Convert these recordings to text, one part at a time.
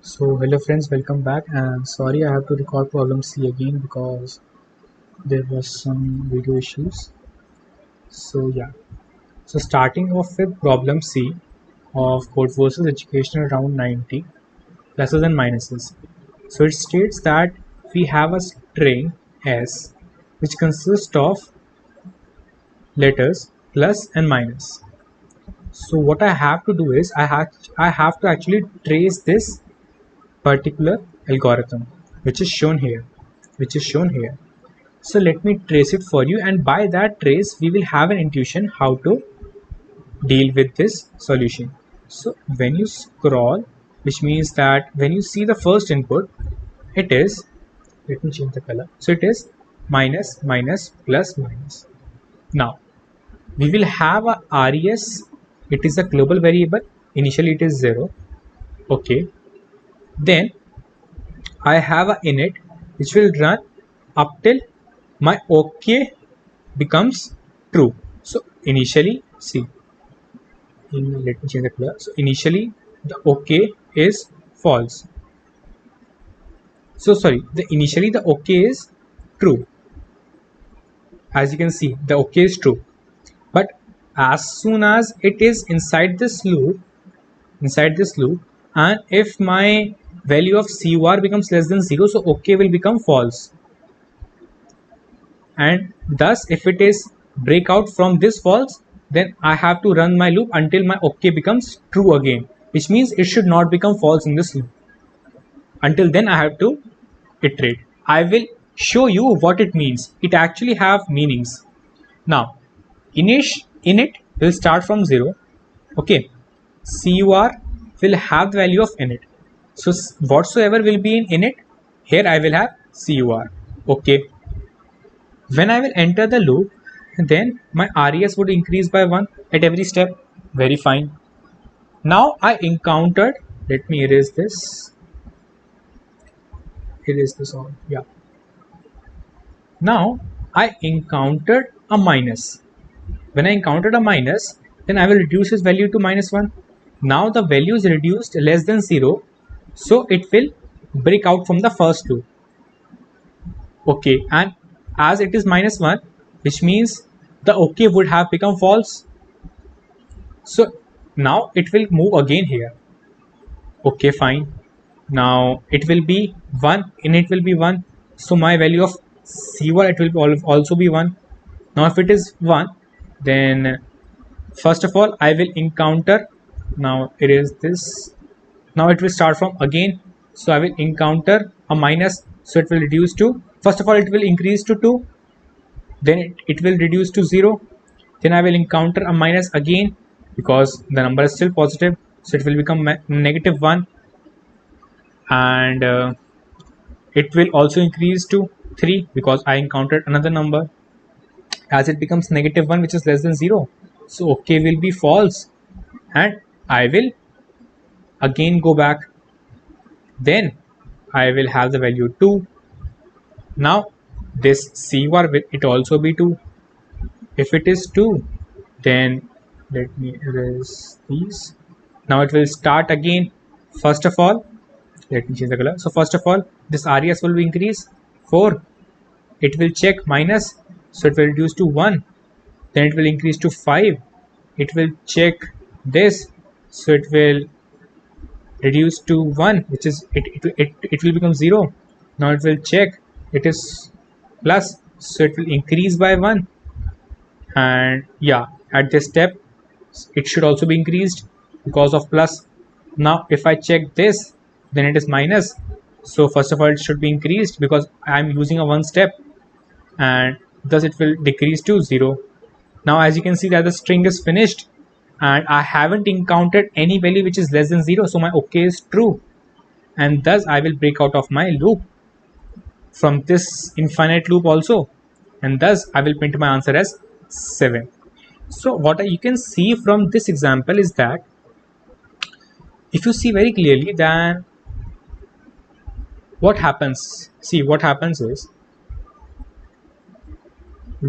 So hello friends, welcome back, and sorry I have to record problem C again because there was some video issues. So yeah, so starting off with problem C of Code Forces Education around 90 pluses and minuses. So it states that we have a string S which consists of letters plus and minus. So what I have to do is I have to actually trace this particular algorithm which is shown here. So let me trace it for you, and by that trace we will have an intuition how to deal with this solution. So when you scroll, which means that when you see the first input, it is, let me change the color, so it is minus minus plus minus. Now we will have a res, it is a global variable, initially it is 0. Okay, then I have a init which will run up till my OK becomes true. So initially, see, let me change the color. So initially, the OK is false. So sorry, initially the OK is true. As you can see, the OK is true. But as soon as it is inside this loop, and if my value of CUR becomes less than 0, so OK will become false. And thus if it is break out from this false, then I have to run my loop until my OK becomes true again, which means it should not become false in this loop. Until then I have to iterate. I will show you what it means. It actually have meanings. Now init will start from 0. Okay, CUR will have the value of init. So whatsoever will be in init, here I will have CUR. Okay, when I will enter the loop, then my res would increase by 1 at every step. Very fine. Now I encountered, let me erase this all. Yeah, now I encountered a minus. When I encountered a minus, then I will reduce its value to -1. Now the value is reduced less than 0, so it will break out from the first loop. Okay, and as it is -1, which means the OK would have become false. So now it will move again here. Okay, fine. Now it will be 1, and it will be 1. So my value of CUR, it will also be 1. Now if it is 1, then first of all I will encounter, now it is this, now it will start from again. So I will encounter a minus, so it will reduce to, first of all it will increase to 2, then it will reduce to 0, then I will encounter a minus again because the number is still positive, so it will become -1, and it will also increase to 3 because I encountered another number. As it becomes -1, which is less than 0, so OK will be false, and I will again go back. Then I will have the value 2. Now this CUR will it also be 2. If it is 2, then let me erase these. Now it will start again. First of all, let me change the color. So first of all, this res will be increase 4. It will check minus, so it will reduce to 1. Then it will increase to 5. It will check this, so it will reduce to 1, which is it will become 0. Now it will check, it is plus, so it will increase by 1. And yeah, at this step it should also be increased because of plus. Now if I check this, then it is minus, so first of all it should be increased because I am using a one step, and thus it will decrease to 0. Now as you can see that the string is finished, and I haven't encountered any value which is less than 0, so my OK is true, and thus I will break out of my loop from this infinite loop also, and thus I will print my answer as 7. So what you can see from this example is that if you see very clearly, then what happens is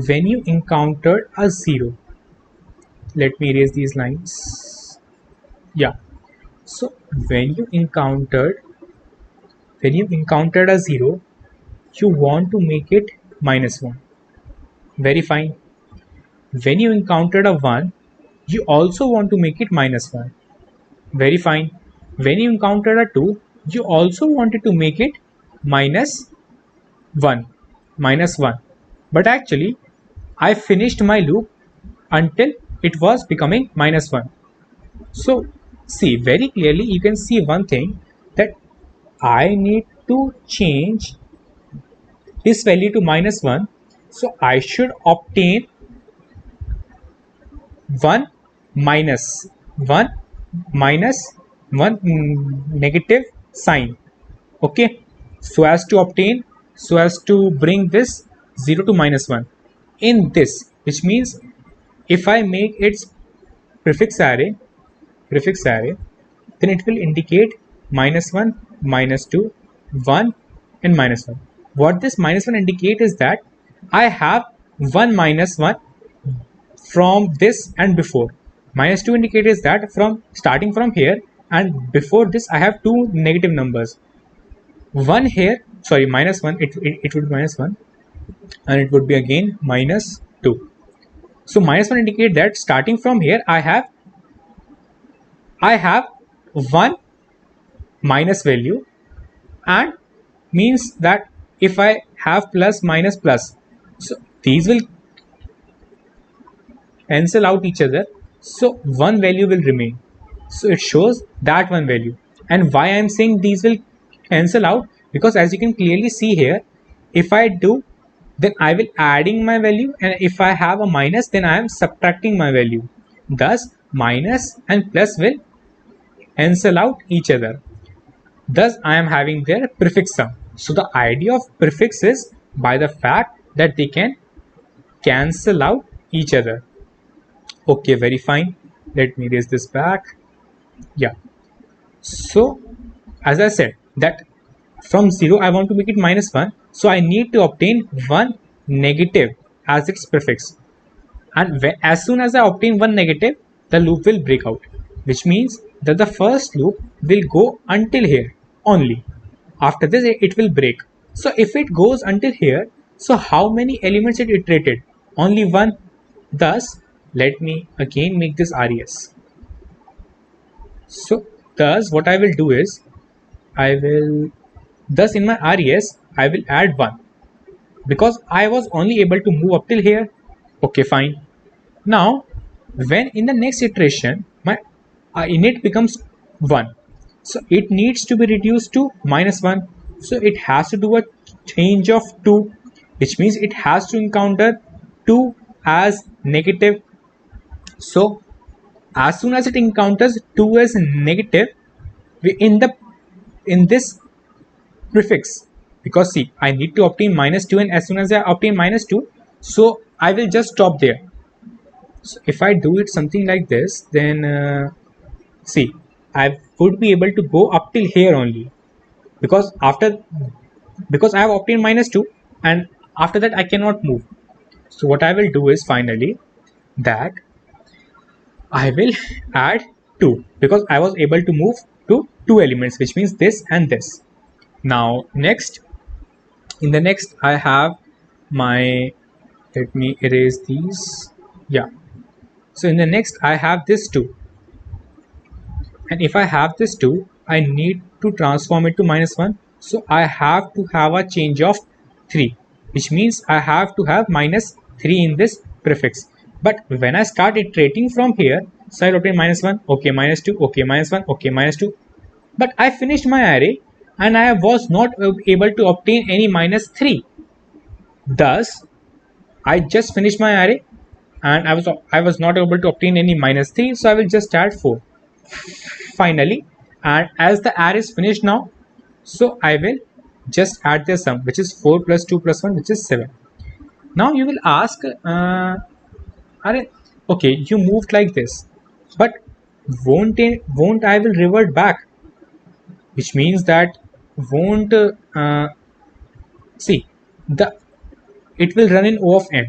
when you encounter a 0, let me erase these lines. Yeah, so when you encountered when you encountered a 0, you want to make it -1. Very fine. When you encountered a 1, you also want to make it -1. Very fine. When you encountered a 2, you also wanted to make it -1. -1. But actually, I finished my loop until it was becoming -1. So, see, very clearly you can see one thing, that I need to change this value to -1. So, I should obtain 1 minus 1 minus 1 negative sign. Okay, so as to bring this 0 to -1 in this, which means if I make its prefix array, then it will indicate -1, -2, 1 and -1. What this -1 indicate is that I have 1 -1 from this and before. -2 indicates that from starting from here and before this I have two negative numbers. One here, sorry, -1, it would be -1 and it would be again -2. So -1 indicate that starting from here I have one minus value, and means that if I have plus minus plus, so these will cancel out each other, so one value will remain. So it shows that one value. And why I am saying these will cancel out, because as you can clearly see here, if I do, then I will adding my value, and if I have a minus, then I am subtracting my value. Thus minus and plus will cancel out each other. Thus I am having their prefix sum. So the idea of prefix is by the fact that they can cancel out each other. Okay, very fine. Let me raise this back. Yeah. So as I said that from 0 I want to make it -1. So I need to obtain one negative as its prefix. And as soon as I obtain one negative, the loop will break out, which means that the first loop will go until here only. After this it will break. So if it goes until here, so how many elements it iterated? Only one. Thus let me again make this res. So thus what I will do is thus in my res I will add 1, because I was only able to move up till here. Okay, fine. Now when in the next iteration my init becomes 1, so it needs to be reduced to -1. So it has to do a change of 2, which means it has to encounter 2 as negative. So as soon as it encounters 2 as negative, in this prefix, because see, I need to obtain -2, and as soon as I obtain -2, so I will just stop there. So if I do it something like this, then see, I would be able to go up till here only, because I have obtained -2, and after that I cannot move. So what I will do is finally that I will add 2, because I was able to move to 2 elements, which means this and this. Now in the next I have my, let me erase these. Yeah, so in the next I have this 2, and if I have this 2, I need to transform it to -1. So I have to have a change of 3, which means I have to have -3 in this prefix. But when I start iterating from here, so I obtain -1, okay, -2, okay, -1, okay, -2. But I finished my array and I was not able to obtain any -3. Thus, I just finished my array and I was not able to obtain any -3, so I will just add 4. Finally, and as the array is finished now, so I will just add their sum, which is 4 plus 2 plus 1, which is 7. Now you will ask, okay, you moved like this, but won't I will revert back, which means that won't see, it will run in O of n.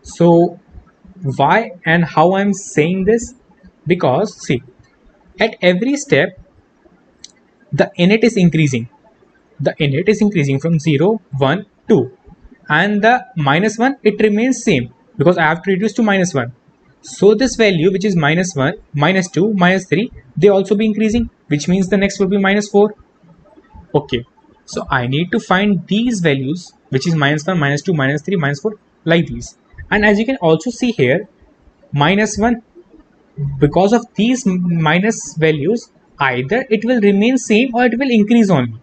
So why and how I'm saying this? Because see, at every step the init is increasing. the init is increasing from 0, 1, 2, and the minus 1, it remains same because I have to reduce to minus 1. So this value, which is minus 1, minus 2, minus 3, they also be increasing, which means the next will be minus 4. Okay, so I need to find these values, which is minus 1, minus 2, minus 3, minus 4, like these. And as you can also see here, minus 1, because of these minus values, either it will remain same or it will increase only.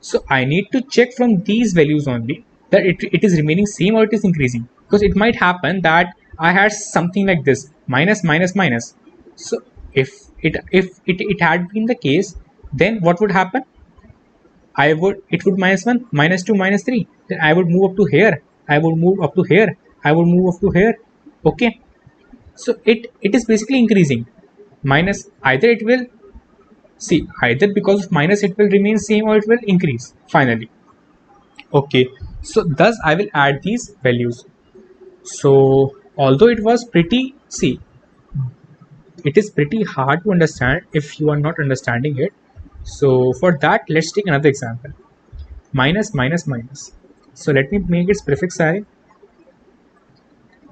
So I need to check from these values only that it is remaining same or it is increasing, because it might happen that I had something like this, minus minus minus. So if it had been the case, then what would happen? It would minus 1, minus 2, minus 3, then I would move up to here, I would move up to here, I would move up to here. Okay, so it is basically increasing. Minus, either it will see, either because of minus it will remain same or it will increase finally. Okay, so thus I will add these values. So although it was pretty, see, it is pretty hard to understand if you are not understanding it. So for that, let's take another example. Minus minus minus. So let me make its prefix array.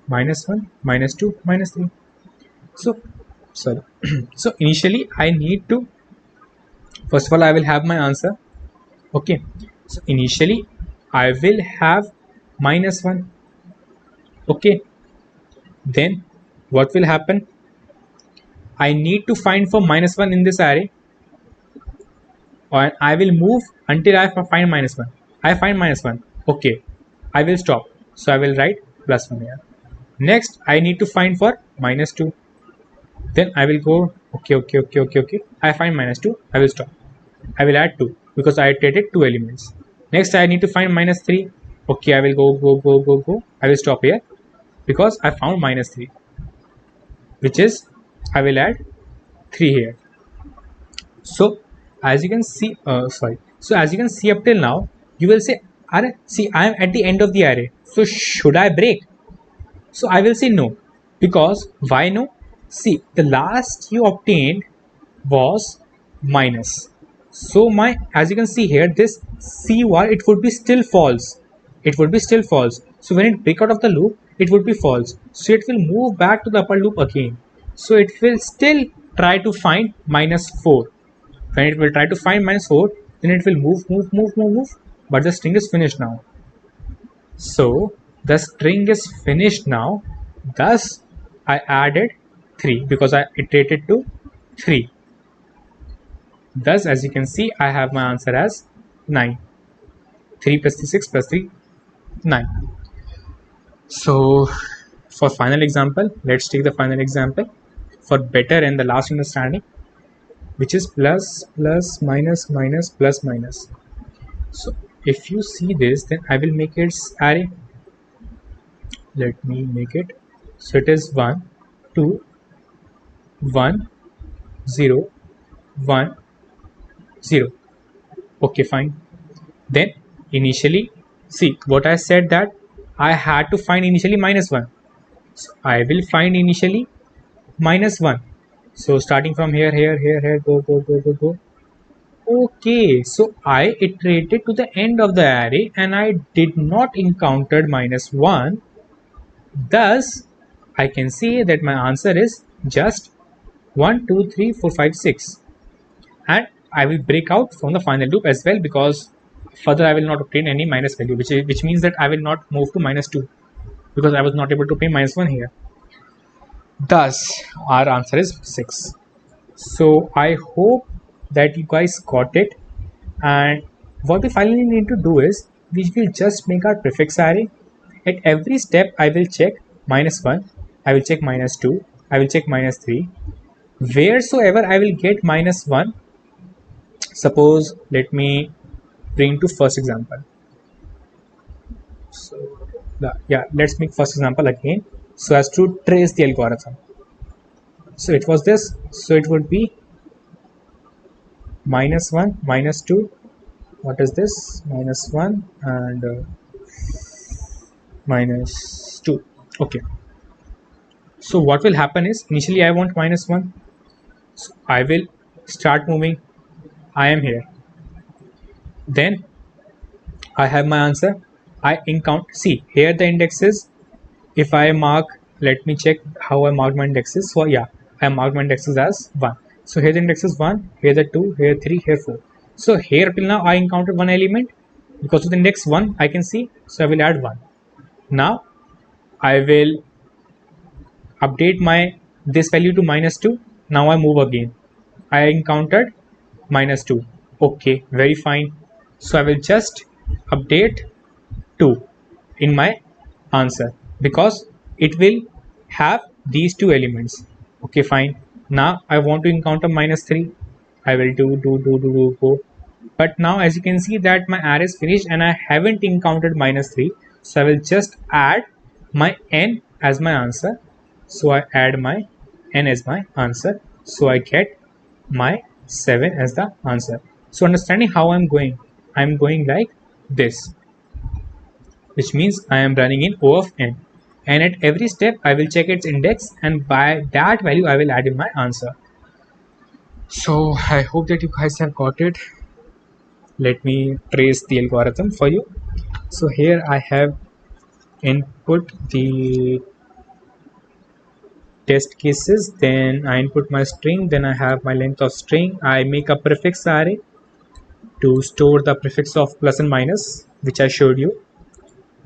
Minus 1, minus 2, minus 3. So sorry. So initially I need to, first of all I will have my answer. Okay, so initially I will have minus 1. Okay, then what will happen? I need to find for minus 1 in this array, or I will move until I find minus 1. I find minus 1. Okay, I will stop. So I will write plus 1 here. Next, I need to find for minus 2. Then I will go, okay. I find minus 2. I will stop. I will add 2 because I created 2 elements. Next, I need to find minus 3. Okay, I will go. I will stop here because I found minus 3, which is, I will add 3 here. So as you can see, so as you can see up till now, you will say, see, I am at the end of the array, so should I break? So I will say no, because why no? See, the last you obtained was minus. So my, as you can see here, this CUR, it would be still false. It would be still false. So when it break out of the loop, it would be false. So it will move back to the upper loop again. So it will still try to find minus 4. When it will try to find minus 4, then it will move. But the string is finished now. So the string is finished now. Thus I added 3 because I iterated to 3. Thus, as you can see, I have my answer as 9. 3 plus 3, 6 plus 3, 9. So for final example, let's take the final example for better and the last understanding, which is plus plus minus minus plus minus. So if you see this, then I will make its array. Let me make it. So it is 1, 2, 1, 0, 1, 0. Okay, fine. Then initially, see what I said, that I had to find initially minus 1. So I will find initially minus 1. So starting from here, go. Okay, so I iterated to the end of the array and I did not encounter minus 1. Thus, I can say that my answer is just 1, 2, 3, 4, 5, 6. And I will break out from the final loop as well, because further I will not obtain any minus value, which means that I will not move to minus 2 because I was not able to obtain minus 1 here. Thus, our answer is 6. So I hope that you guys got it. And what we finally need to do is, we will just make our prefix array. At every step, I will check minus 1, I will check minus 2, I will check minus 3. Wheresoever I will get minus 1, suppose, let me bring to first example. So yeah, let's make first example again so as to trace the algorithm. So it was this, so it would be minus 1, minus 2, what is this, minus 1 and minus 2. Okay, so what will happen is, initially I want minus 1, so I will start moving. I am here. Then I have my answer. I encounter, see here the index is, if I mark, let me check how I marked my indexes. So yeah, I marked my indexes as 1. So here the index is 1, here the 2, here 3, here 4. So here till now I encountered one element. Because of the index 1 I can see, so I will add 1. Now I will update my this value to -2. Now I move again. I encountered -2. Okay, very fine. So I will just update 2 in my answer because it will have these two elements. Okay, fine. Now I want to encounter -3. I will go. But now as you can see that my array is finished and I haven't encountered -3. So I will just add my n as my answer. So I add my n as my answer. So I get my 7 as the answer. So understanding how I'm going like this, which means I am running in O of n. And at every step I will check its index, and by that value I will add in my answer. So I hope that you guys have got it. Let me trace the algorithm for you. So here I have input the test cases, then I input my string, then I have my length of string. I make a prefix array to store the prefix of plus and minus, which I showed you.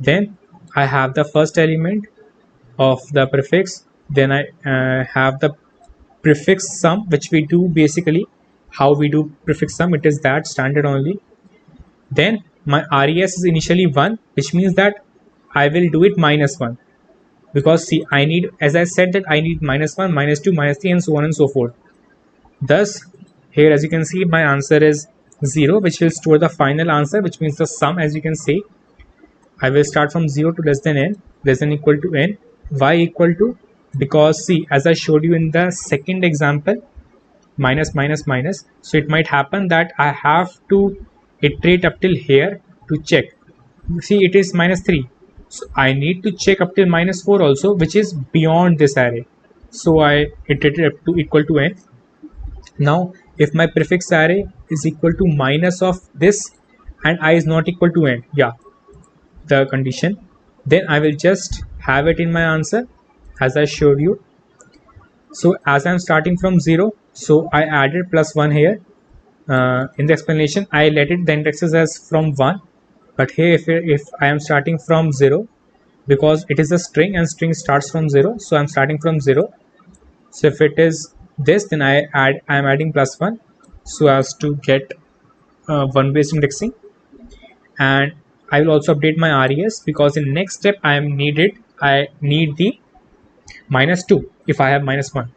Then I have the first element of the prefix, then I have the prefix sum, which we do basically how we do prefix sum, it is that standard only. Then my res is initially 1, which means that I will do it -1, because see I need, as I said, that I need -1, -2, -3 and so on and so forth. Thus here as you can see my answer is 0, which will store the final answer, which means the sum. As you can see, I will start from 0 to less than n, less than equal to n. Why equal to? Because see, as I showed you in the second example, minus minus minus, so it might happen that I have to iterate up till here to check. See, it is -3, so I need to check up till -4 also, which is beyond this array. So I iterated up to equal to n. Now if my prefix array is equal to minus of this and I is not equal to n, yeah, the condition, then I will just have it in my answer as I showed you. So as I'm starting from 0, so I added +1 here. In the explanation I let it the indexes as from 1, but here if I am starting from 0, because it is a string and string starts from 0, so I'm starting from 0. So if it is this, then I am adding +1 so as to get one based indexing. And I will also update my res, because in next step I need the -2 if I have -1.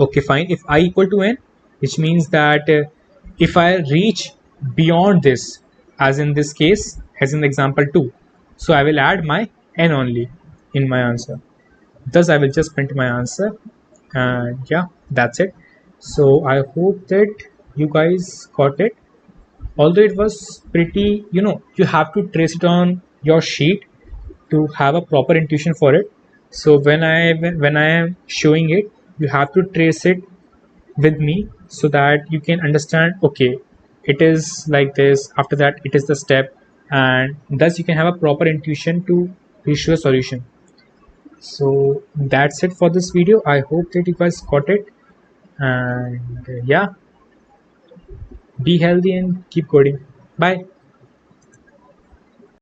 Okay, fine. If I equal to n, which means that if I reach beyond this, as in this case, as in example 2, so I will add my n only in my answer. Thus I will just print my answer, and yeah, that's it. So I hope that you guys got it. Although it was pretty, you have to trace it on your sheet to have a proper intuition for it. So when I am showing it, you have to trace it with me so that you can understand, okay, it is like this, after that it is the step, and thus you can have a proper intuition to reach a solution. So that's it for this video. I hope that you guys got it, and yeah, be healthy and keep coding. Bye.